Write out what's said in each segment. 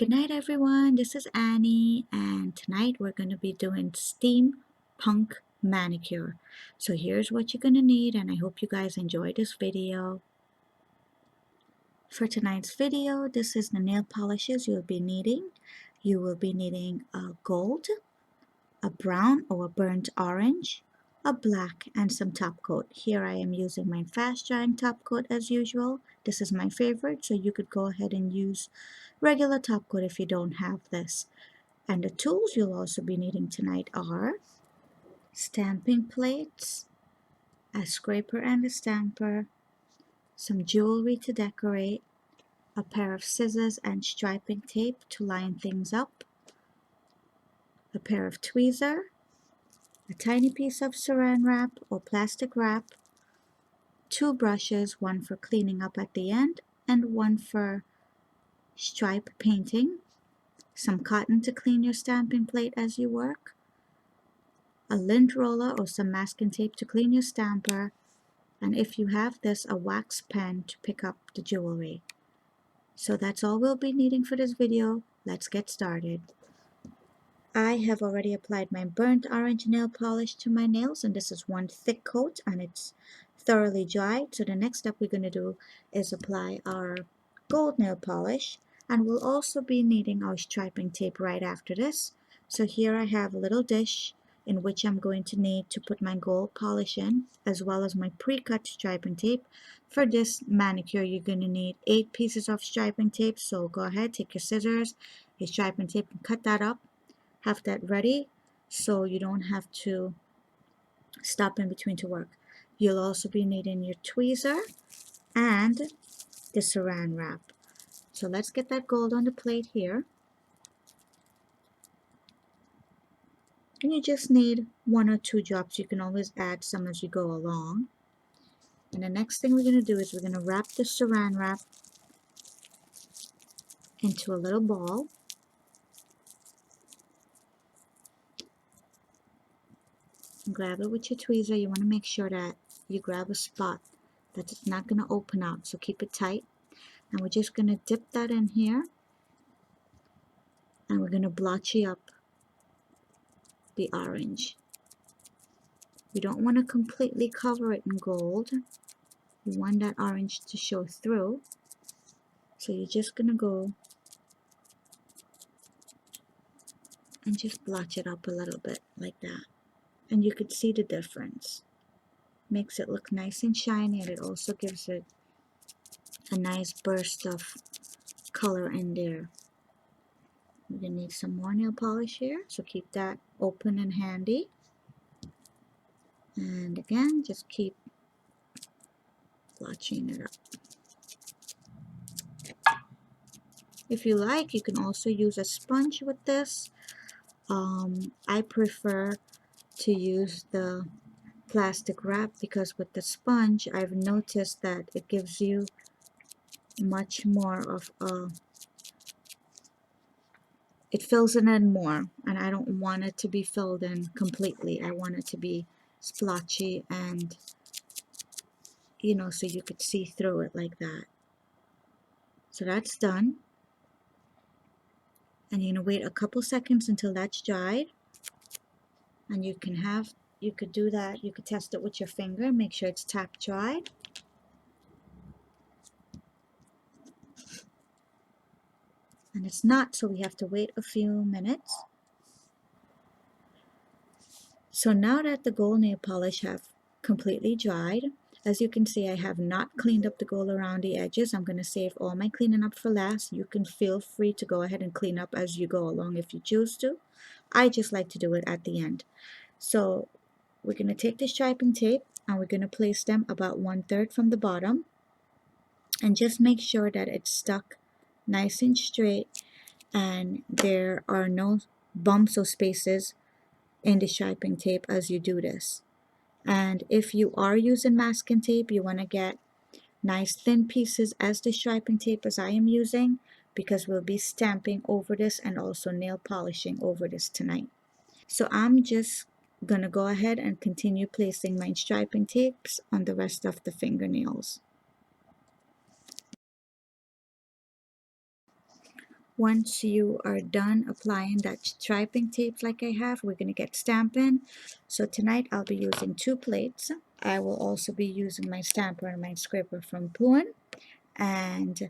Good night, everyone. This is Annie, and tonight we're going to be doing steampunk manicure. So here's what you're going to need, and I hope you guys enjoy this video. For tonight's video, this is the nail polishes you'll be needing. You will be needing a gold, a brown or a burnt orange, a black, and some top coat. Here I am using my fast drying top coat as usual. This is my favorite, so you could go ahead and use regular top coat if you don't have this. And the tools you'll also be needing tonight are stamping plates, a scraper and a stamper, some jewelry to decorate, a pair of scissors and striping tape to line things up, a pair of tweezers, a tiny piece of saran wrap or plastic wrap, 2 brushes, one for cleaning up at the end and one for stripe painting, some cotton to clean your stamping plate as you work, a lint roller or some masking tape to clean your stamper, and if you have this, a wax pen to pick up the jewelry. So that's all we'll be needing for this video. Let's get started. I have already applied my burnt orange nail polish to my nails, and this is one thick coat and it's thoroughly dried. So the next step we're going to do is apply our gold nail polish, and we'll also be needing our striping tape right after this. So here I have a little dish in which I'm going to need to put my gold polish in, as well as my pre-cut striping tape. For this manicure, you're going to need 8 pieces of striping tape, so go ahead, take your scissors, your striping tape, and cut that up. Have that ready so you don't have to stop in between to work. You'll also be needing your tweezer and the saran wrap. So let's get that gold on the plate here. And you just need 1 or 2 drops. You can always add some as you go along. And the next thing we're going to do is we're going to wrap the saran wrap into a little ball. Grab it with your tweezer. You want to make sure that you grab a spot that it's not going to open out, so keep it tight. And we're just going to dip that in here, and we're going to blotchy up the orange. We don't want to completely cover it in gold. We want that orange to show through. So you're just going to go and just blotch it up a little bit like that. And you could see the difference. Makes it look nice and shiny, and it also gives it a nice burst of color in there. We're going to need some more nail polish here, so keep that open and handy. And again, just keep blotching it up. If you like, you can also use a sponge with this. I prefer to use the plastic wrap because with the sponge, I've noticed that it gives you much more of a, it fills it in more, and I don't want it to be filled in completely. I want it to be splotchy and, you know, so you could see through it like that. So that's done. And you're going to wait a couple seconds until that's dried. And you could do that, you could test it with your finger, make sure it's tap dried. And it's not, so we have to wait a few minutes. So now that the gold nail polish have completely dried, as you can see, I have not cleaned up the gold around the edges. I'm going to save all my cleaning up for last. You can feel free to go ahead and clean up as you go along if you choose to. I just like to do it at the end. So we're going to take the striping tape and we're going to place them about 1/3 from the bottom, and just make sure that it's stuck nice and straight and there are no bumps or spaces in the striping tape as you do this. And if you are using masking tape, you want to get nice thin pieces as the striping tape as I am using, because we'll be stamping over this and also nail polishing over this tonight. So I'm just gonna go ahead and continue placing my striping tapes on the rest of the fingernails. Once you are done applying that striping tape like I have, we're going to get stamping. So tonight I'll be using 2 plates. I will also be using my stamper and my scraper from Puan. And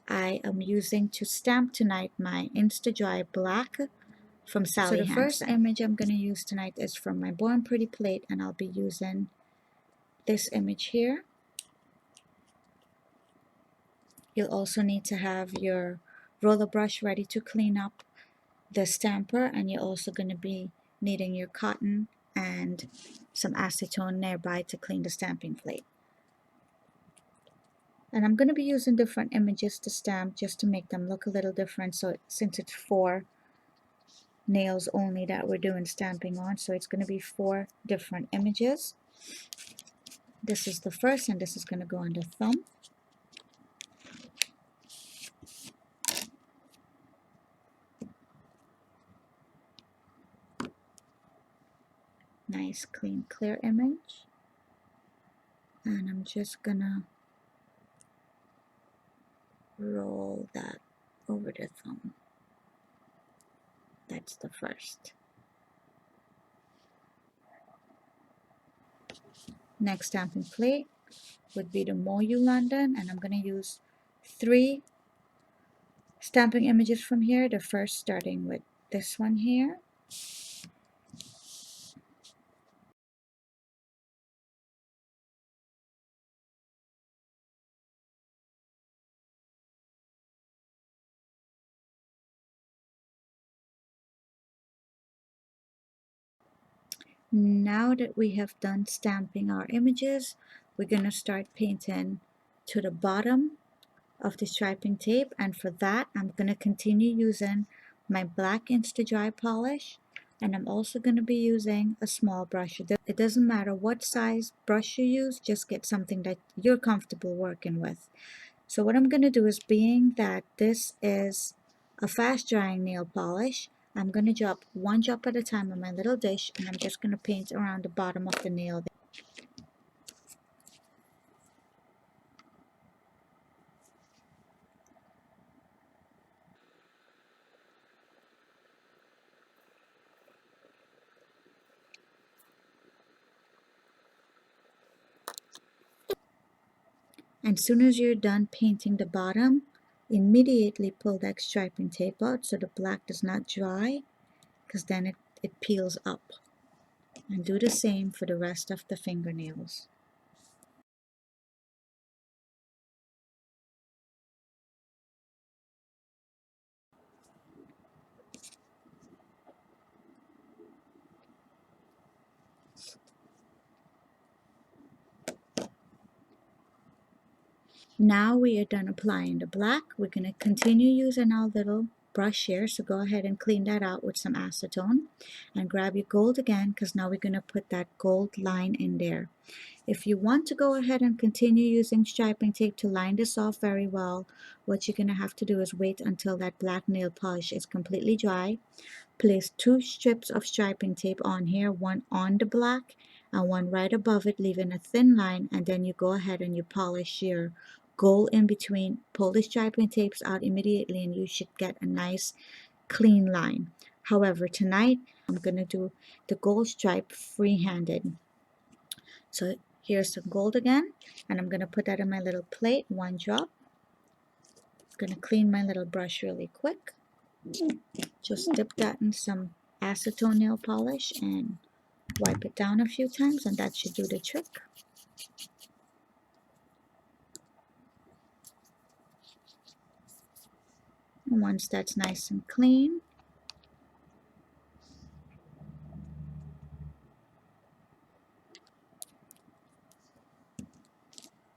I am using to stamp tonight my Insta-Dri black from Salley Hansen. So the first image I'm going to use tonight is from my Born Pretty plate, and I'll be using this image here. You'll also need to have your roller brush ready to clean up the stamper, and you're also going to be needing your cotton and some acetone nearby to clean the stamping plate. And I'm going to be using different images to stamp just to make them look a little different. So since it's 4 nails only that we're doing stamping on, so it's going to be 4 different images. This is the first, and this is going to go on the thumb. Nice, clean, clear image. And I'm just gonna roll that over the thumb. That's the first. Next stamping plate would be the MoYou London, and I'm going to use 3 stamping images from here. The first starting with this one here. Now that we have done stamping our images, we're going to start painting to the bottom of the striping tape, and for that I'm going to continue using my black Insta-Dri polish, and I'm also going to be using a small brush. It doesn't matter what size brush you use, just get something that you're comfortable working with. So what I'm going to do is, being that this is a fast drying nail polish, I'm going to drop 1 drop at a time on my little dish, and I'm just going to paint around the bottom of the nail. And as soon as you're done painting the bottom, immediately pull that striping tape out so the black does not dry, because then it peels up. And do the same for the rest of the fingernails. Now we are done applying the black. We're going to continue using our little brush here, so go ahead and clean that out with some acetone, and grab your gold again, because now we're going to put that gold line in there. If you want to go ahead and continue using striping tape to line this off very well, what you're going to have to do is wait until that black nail polish is completely dry. Place 2 strips of striping tape on here, one on the black and one right above it, leaving a thin line, and then you go ahead and you polish your gold in between. Pull the striping tapes out immediately and you should get a nice clean line. However, tonight I'm going to do the gold stripe free-handed. So here's some gold again, and I'm going to put that in my little plate, 1 drop. I'm going to clean my little brush really quick. Just dip that in some acetone nail polish and wipe it down a few times, and that should do the trick. And once that's nice and clean,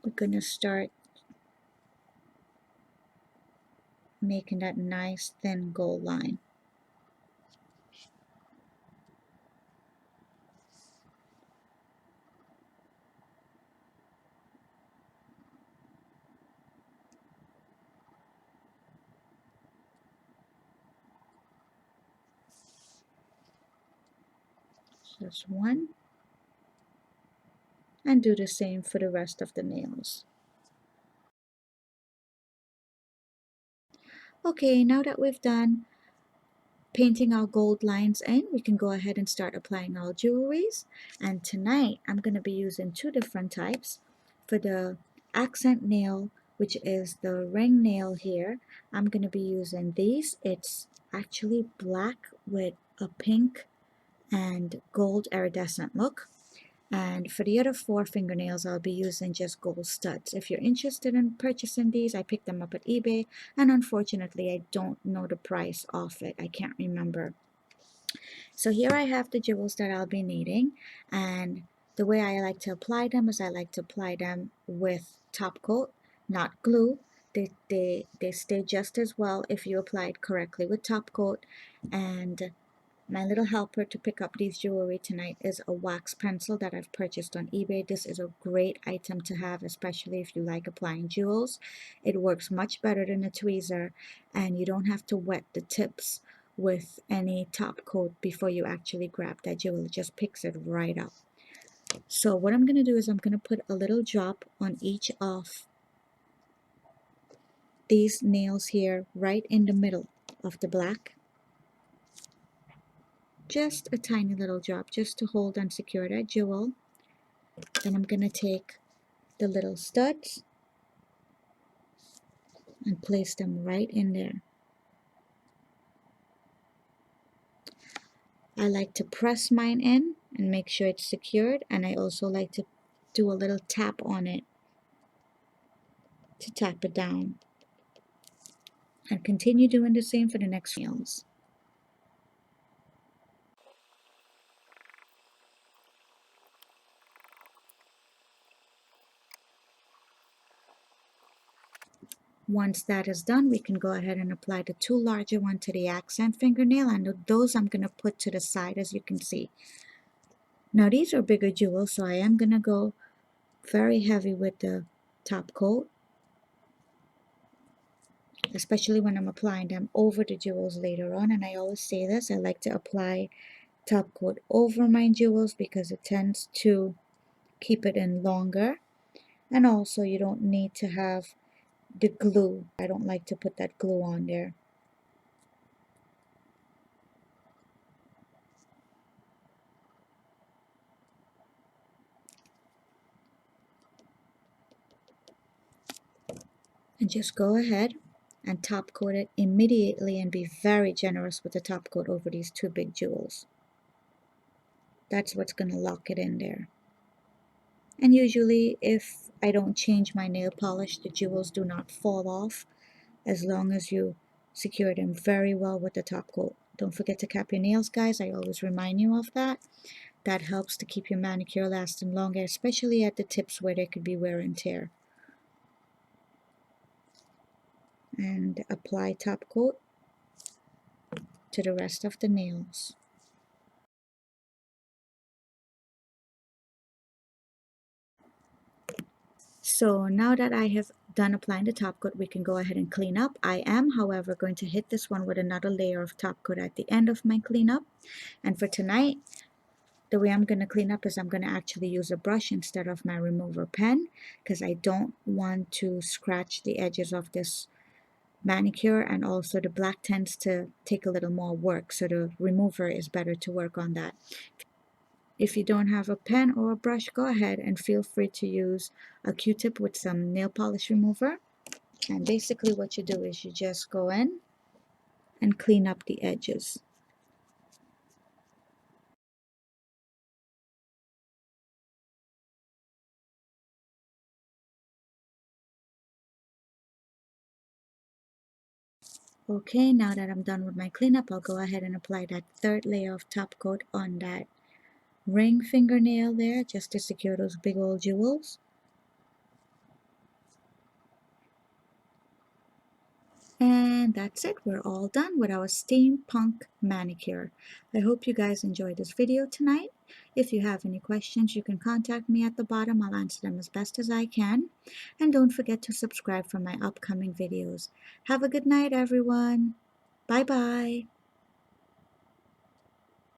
we're going to start making that nice thin gold line. Just 1, and do the same for the rest of the nails. Okay, now that we've done painting our gold lines in, we can go ahead and start applying our jewelries. And tonight I'm going to be using two different types. For the accent nail, which is the ring nail here, I'm going to be using these. It's actually black with a pink and gold iridescent look. And for the other four fingernails, I'll be using just gold studs. If you're interested in purchasing these, I picked them up at eBay, and unfortunately I don't know the price of it. I can't remember. So here I have the jewels that I'll be needing, and the way I like to apply them is I like to apply them with top coat, not glue. They stay just as well if you apply it correctly with top coat. And my little helper to pick up these jewelry tonight is a wax pencil that I've purchased on eBay. This is a great item to have, especially if you like applying jewels. It works much better than a tweezer, and you don't have to wet the tips with any top coat before you actually grab that jewel. It just picks it right up. So what I'm going to do is I'm going to put a little drop on each of these nails here, right in the middle of the black. Just a tiny little drop just to hold and secure that jewel. Then I'm going to take the little studs and place them right in there. I like to press mine in and make sure it's secured, and I also like to do a little tap on it to tap it down, and continue doing the same for the next nails. Once that is done, we can go ahead and apply the two larger ones to the accent fingernail, and those I'm going to put to the side, as you can see. Now these are bigger jewels, so I am going to go very heavy with the top coat, especially when I'm applying them over the jewels later on. And I always say this, I like to apply top coat over my jewels because it tends to keep it in longer, and also you don't need to have the glue. I don't like to put that glue on there. And just go ahead and top coat it immediately, and be very generous with the top coat over these two big jewels. That's what's going to lock it in there. And usually if I don't change my nail polish, the jewels do not fall off as long as you secure them very well with the top coat. Don't forget to cap your nails, guys. I always remind you of that. That helps to keep your manicure lasting longer, especially at the tips where there could be wear and tear. And apply top coat to the rest of the nails. So now that I have done applying the top coat, we can go ahead and clean up. I am, however, going to hit this one with another layer of top coat at the end of my cleanup. And for tonight, the way I'm going to clean up is I'm going to actually use a brush instead of my remover pen, because I don't want to scratch the edges of this manicure, and also the black tends to take a little more work, so the remover is better to work on that. If you don't have a pen or a brush, go ahead and feel free to use a Q-tip with some nail polish remover. And basically what you do is you just go in and clean up the edges. Okay, now that I'm done with my cleanup, I'll go ahead and apply that third layer of top coat on that ring fingernail there, just to secure those big old jewels. And that's it. We're all done with our steampunk manicure. I hope you guys enjoyed this video tonight. If you have any questions, you can contact me at the bottom. I'll answer them as best as I can. And don't forget to subscribe for my upcoming videos. Have a good night, everyone. Bye-bye.